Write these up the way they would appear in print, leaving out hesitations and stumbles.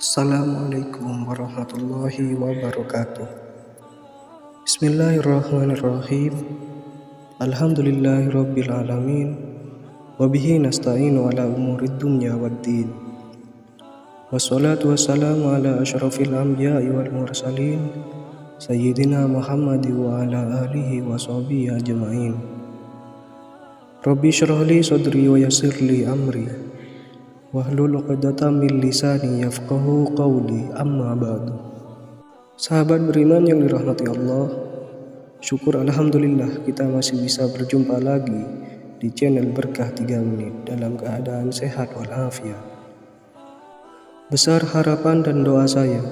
Assalamualaikum warahmatullahi wabarakatuh. Bismillahirrahmanirrahim. Alhamdulillahirabbil alamin. Wabihi nasta'inu ala umurid dunya waddin. Wassalatu wassalamu ala asyrafil anbiya'i wal mursalin Sayyidina Muhammad wa ala alihi wa sahbihi ajma'in. Rabbi syrah li sadri wa yassir li amri wahlul 'uqdatam min lisani yafqahu qawli, amma ba'du. Sahabat beriman yang dirahmati Allah, syukur alhamdulillah kita masih bisa berjumpa lagi di channel Berkah 3 Menit dalam keadaan sehat walafiat. Besar harapan dan doa saya,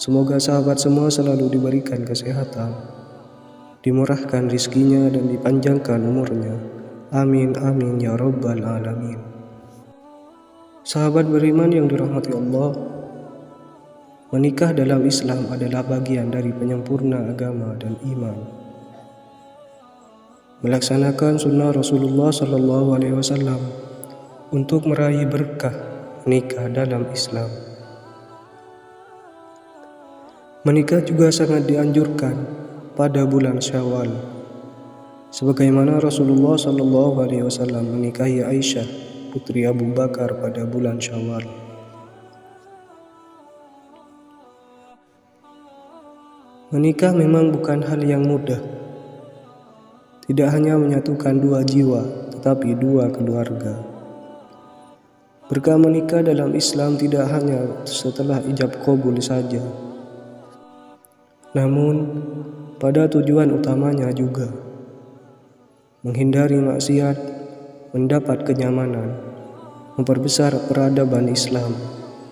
semoga sahabat semua selalu diberikan kesehatan, dimurahkan rizkinya dan dipanjangkan umurnya. Amin amin ya rabbal alamin. Sahabat beriman yang dirahmati Allah, menikah dalam Islam adalah bagian dari penyempurna agama dan iman. Melaksanakan sunnah Rasulullah SAW untuk meraih berkah menikah dalam Islam. Menikah juga sangat dianjurkan pada bulan Syawal, sebagaimana Rasulullah SAW menikahi Aisyah putri Abu Bakar pada bulan Syawal. Menikah memang bukan hal yang mudah. Tidak hanya menyatukan dua jiwa, tetapi dua keluarga. Berkah menikah dalam Islam tidak hanya setelah ijab qabul saja, namun pada tujuan utamanya juga menghindari maksiat, mendapat kenyamanan, memperbesar peradaban Islam,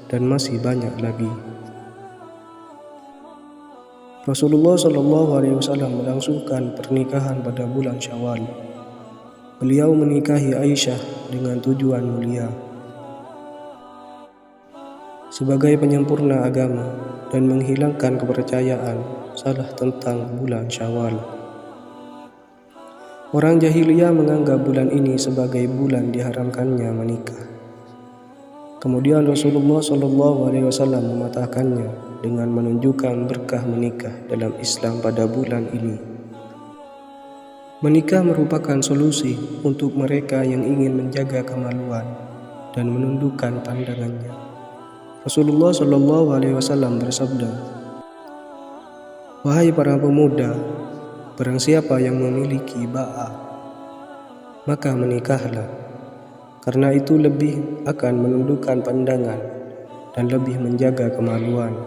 dan masih banyak lagi. Rasulullah SAW melangsungkan pernikahan pada bulan Syawal. Beliau menikahi Aisyah dengan tujuan mulia sebagai penyempurna agama dan menghilangkan kepercayaan salah tentang bulan Syawal. Orang jahiliyah menganggap bulan ini sebagai bulan diharamkannya menikah. Kemudian Rasulullah SAW mematahkannya dengan menunjukkan berkah menikah dalam Islam pada bulan ini. Menikah merupakan solusi untuk mereka yang ingin menjaga kemaluan dan menundukkan pandangannya. Rasulullah SAW bersabda, "Wahai para pemuda, barang siapa yang memiliki ba'a, maka menikahlah, karena itu lebih akan menundukkan pandangan dan lebih menjaga kemaluan.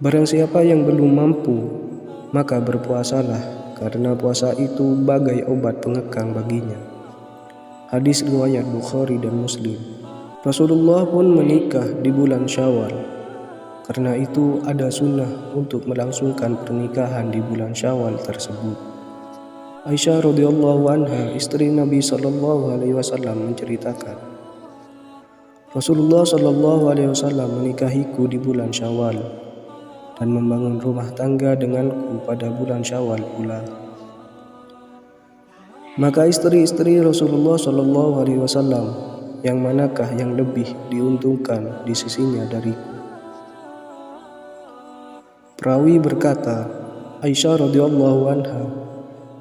Barang siapa yang belum mampu, maka berpuasalah, karena puasa itu bagai obat pengekang baginya." Hadis riwayat Bukhari dan Muslim. Rasulullah pun menikah di bulan Syawal. Karena itu ada sunnah untuk melangsungkan pernikahan di bulan Syawal tersebut. Aisyah radhiyallahu anha, istri Nabi SAW, menceritakan, Rasulullah SAW menikahiku di bulan Syawal dan membangun rumah tangga denganku pada bulan Syawal pula. Maka istri-istri Rasulullah SAW, yang manakah yang lebih diuntungkan di sisinya dariku? Perawi berkata, Aisyah radhiyallahu anha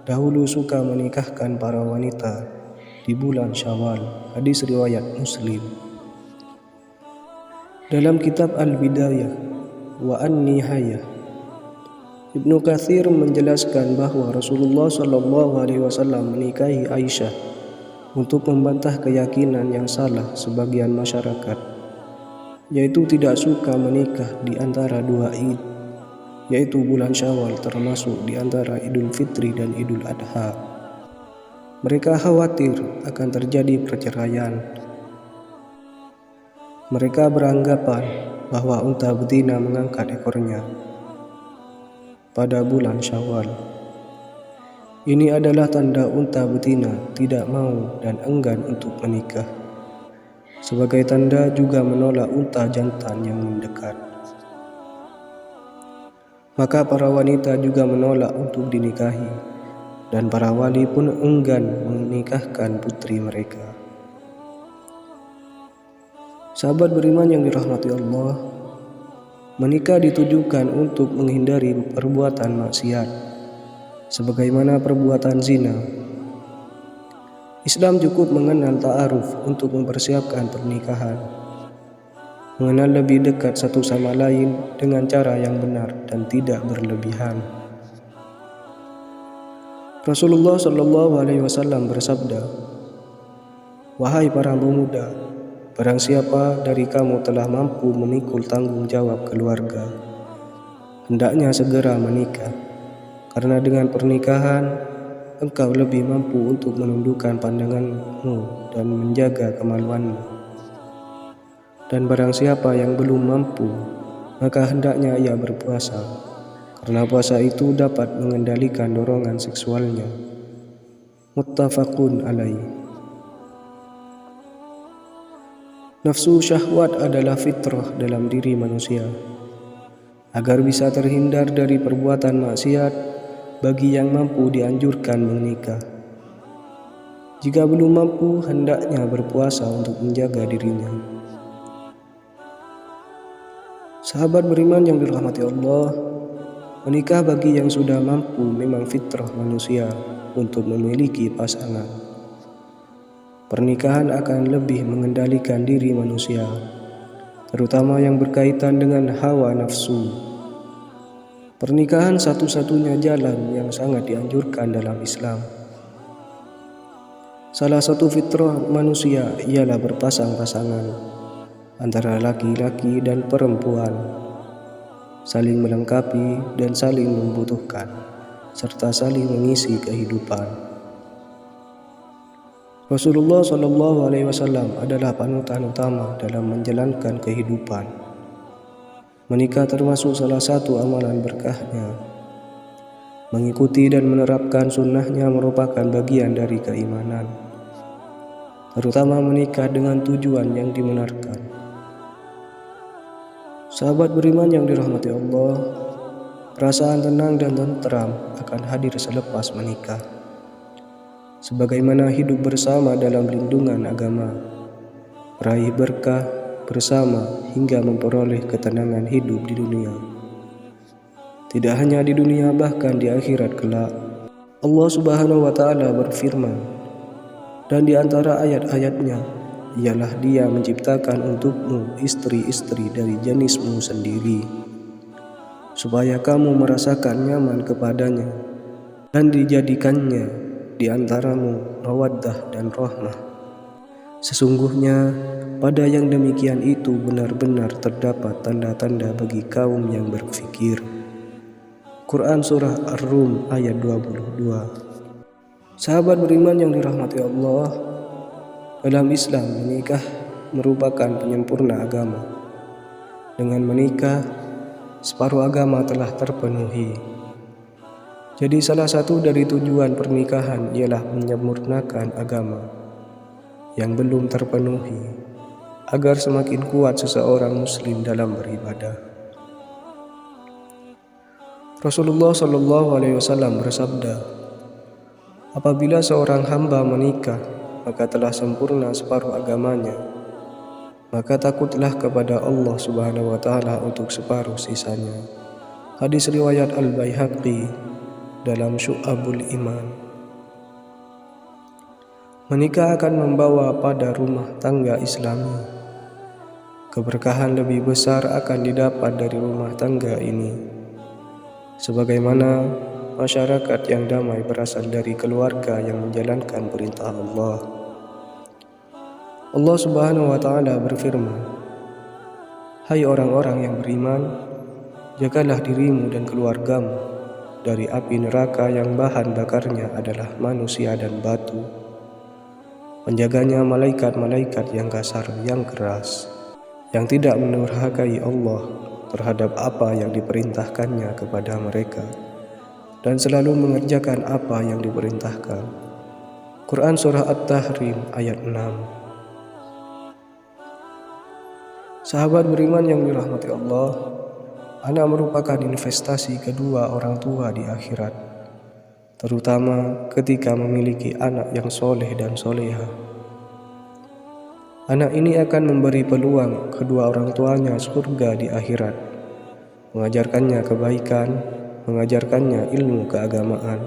dahulu suka menikahkan para wanita di bulan Syawal. Hadis riwayat Muslim. Dalam kitab Al-Bidayah wa An-Nihayah, Ibnu Katsir menjelaskan bahwa Rasulullah SAW menikahi Aisyah untuk membantah keyakinan yang salah sebagian masyarakat, yaitu tidak suka menikah di antara dua Id, yaitu bulan Syawal, termasuk di antara Idul Fitri dan Idul Adha. Mereka khawatir akan terjadi perceraian. Mereka beranggapan bahwa unta betina mengangkat ekornya pada bulan Syawal. Ini adalah tanda unta betina tidak mau dan enggan untuk menikah. Sebagai tanda juga menolak unta jantan yang mendekat. Maka para wanita juga menolak untuk dinikahi, dan para wali pun enggan menikahkan putri mereka. Sahabat beriman yang dirahmati Allah, menikah ditujukan untuk menghindari perbuatan maksiat, sebagaimana perbuatan zina. Islam cukup mengenal ta'aruf untuk mempersiapkan pernikahan, mengenal lebih dekat satu sama lain dengan cara yang benar dan tidak berlebihan. Rasulullah Shallallahu Alaihi Wasallam bersabda, "Wahai para pemuda, barang siapa dari kamu telah mampu memikul tanggung jawab keluarga, hendaknya segera menikah, karena dengan pernikahan engkau lebih mampu untuk menundukkan pandanganmu dan menjaga kemaluanmu. Dan barang siapa yang belum mampu, maka hendaknya ia berpuasa, karena puasa itu dapat mengendalikan dorongan seksualnya." Muttafaqun alaih. Nafsu syahwat adalah fitrah dalam diri manusia. Agar bisa terhindar dari perbuatan maksiat, bagi yang mampu dianjurkan menikah. Jika belum mampu, hendaknya berpuasa untuk menjaga dirinya. Sahabat beriman yang dirahmati Allah, menikah bagi yang sudah mampu memang fitrah manusia untuk memiliki pasangan. Pernikahan akan lebih mengendalikan diri manusia, terutama yang berkaitan dengan hawa nafsu. Pernikahan satu-satunya jalan yang sangat dianjurkan dalam Islam. Salah satu fitrah manusia ialah berpasang-pasangan antara laki-laki dan perempuan, saling melengkapi dan saling membutuhkan, serta saling mengisi kehidupan. Rasulullah Shallallahu Alaihi Wasallam adalah panutan utama dalam menjalankan kehidupan. Menikah termasuk salah satu amalan berkahnya. Mengikuti dan menerapkan sunnahnya merupakan bagian dari keimanan, terutama menikah dengan tujuan yang dibenarkan. Sahabat beriman yang dirahmati Allah, perasaan tenang dan tentram akan hadir selepas menikah. Sebagaimana hidup bersama dalam lindungan agama, meraih berkah bersama hingga memperoleh ketenangan hidup di dunia. Tidak hanya di dunia, bahkan di akhirat kelak. Allah Subhanahu wa Ta'ala berfirman, dan di antara ayat-ayatnya ialah Dia menciptakan untukmu istri-istri dari jenismu sendiri, supaya kamu merasakan nyaman kepadanya, dan dijadikannya di antaramu mawaddah dan rahmah. Sesungguhnya pada yang demikian itu benar-benar terdapat tanda-tanda bagi kaum yang berfikir. Quran Surah Ar-Rum ayat 22. Sahabat beriman yang dirahmati Allah, dalam Islam menikah merupakan penyempurna agama. Dengan menikah, separuh agama telah terpenuhi. Jadi salah satu dari tujuan pernikahan ialah menyempurnakan agama yang belum terpenuhi, agar semakin kuat seseorang muslim dalam beribadah. Rasulullah Shallallahu Alaihi Wasallam bersabda, apabila seorang hamba menikah, maka telah sempurna separuh agamanya, maka takutlah kepada Allah Subhanahu wa Ta'ala untuk separuh sisanya. Hadis riwayat Al-Baihaqi dalam Syu'abul Iman. Menikah akan membawa pada rumah tangga Islami. Keberkahan lebih besar akan didapat dari rumah tangga ini, sebagaimana masyarakat yang damai berasal dari keluarga yang menjalankan perintah Allah. Allah Subhanahu wa Ta'ala berfirman, "Hai orang-orang yang beriman, jagalah dirimu dan keluargamu dari api neraka yang bahan bakarnya adalah manusia dan batu. Penjaganya malaikat-malaikat yang kasar, yang keras, yang tidak mendurhakai Allah terhadap apa yang diperintahkannya kepada mereka, dan selalu mengerjakan apa yang diperintahkan." Quran Surah At-Tahrim ayat 6. Sahabat beriman yang dirahmati Allah, anak merupakan investasi kedua orang tua di akhirat, terutama ketika memiliki anak yang soleh dan soleha. Anak ini akan memberi peluang kedua orang tuanya surga di akhirat, mengajarkannya kebaikan, mengajarkannya ilmu keagamaan.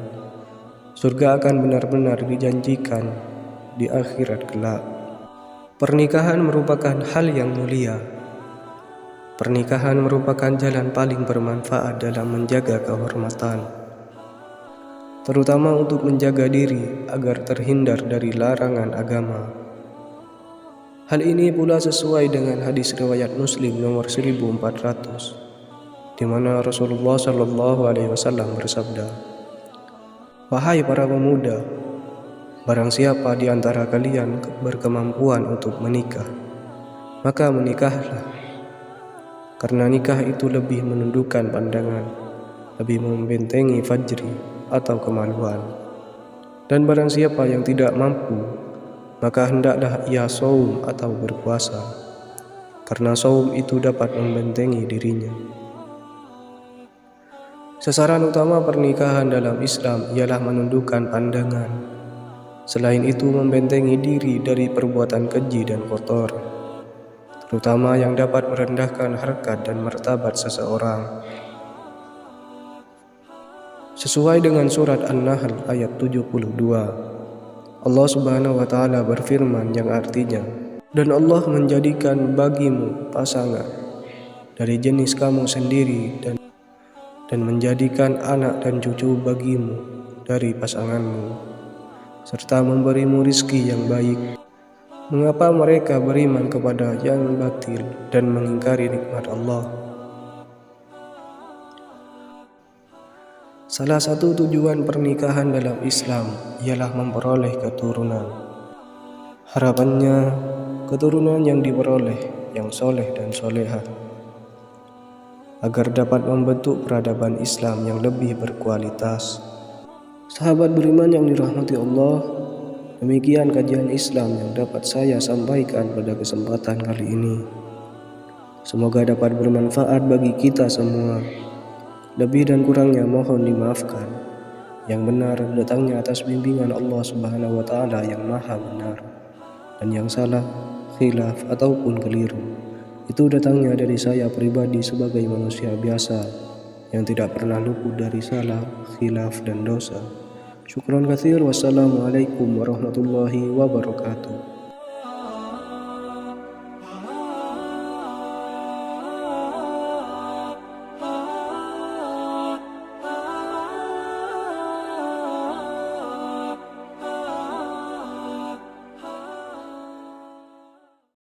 Surga akan benar-benar dijanjikan di akhirat kelak. Pernikahan merupakan hal yang mulia. Pernikahan merupakan jalan paling bermanfaat dalam menjaga kehormatan, terutama untuk menjaga diri agar terhindar dari larangan agama. Hal ini pula sesuai dengan hadis riwayat Muslim nomor 1400, di mana Rasulullah SAW bersabda, "Wahai para pemuda, barang siapa di antara kalian berkemampuan untuk menikah, maka menikahlah. Karena nikah itu lebih menundukkan pandangan, lebih membentengi fajri atau kemaluan. Dan barang siapa yang tidak mampu, maka hendaklah ia saum atau berpuasa, karena saum itu dapat membentengi dirinya." Sasaran utama pernikahan dalam Islam ialah menundukkan pandangan. Selain itu, membentengi diri dari perbuatan keji dan kotor, terutama yang dapat merendahkan harkat dan martabat seseorang. Sesuai dengan surat An-Nahl ayat 72, Allah Subhanahu wa Ta'ala berfirman yang artinya, "Dan Allah menjadikan bagimu pasangan dari jenis kamu sendiri dan menjadikan anak dan cucu bagimu dari pasanganmu, serta memberimu rizki yang baik. Mengapa mereka beriman kepada yang batil dan mengingkari nikmat Allah?" Salah satu tujuan pernikahan dalam Islam ialah memperoleh keturunan. Harapannya, keturunan yang diperoleh yang soleh dan solehah, agar dapat membentuk peradaban Islam yang lebih berkualitas. Sahabat beriman yang dirahmati Allah, demikian kajian Islam yang dapat saya sampaikan pada kesempatan kali ini. Semoga dapat bermanfaat bagi kita semua. Lebih dan kurangnya mohon dimaafkan. Yang benar datangnya atas bimbingan Allah Subhanahu wa Ta'ala yang maha benar, dan yang salah, khilaf ataupun keliru, itu datangnya dari saya pribadi sebagai manusia biasa yang tidak pernah luput dari salah, khilaf dan dosa. Syukran katsir. Wassalamualaikum warahmatullahi wabarakatuh.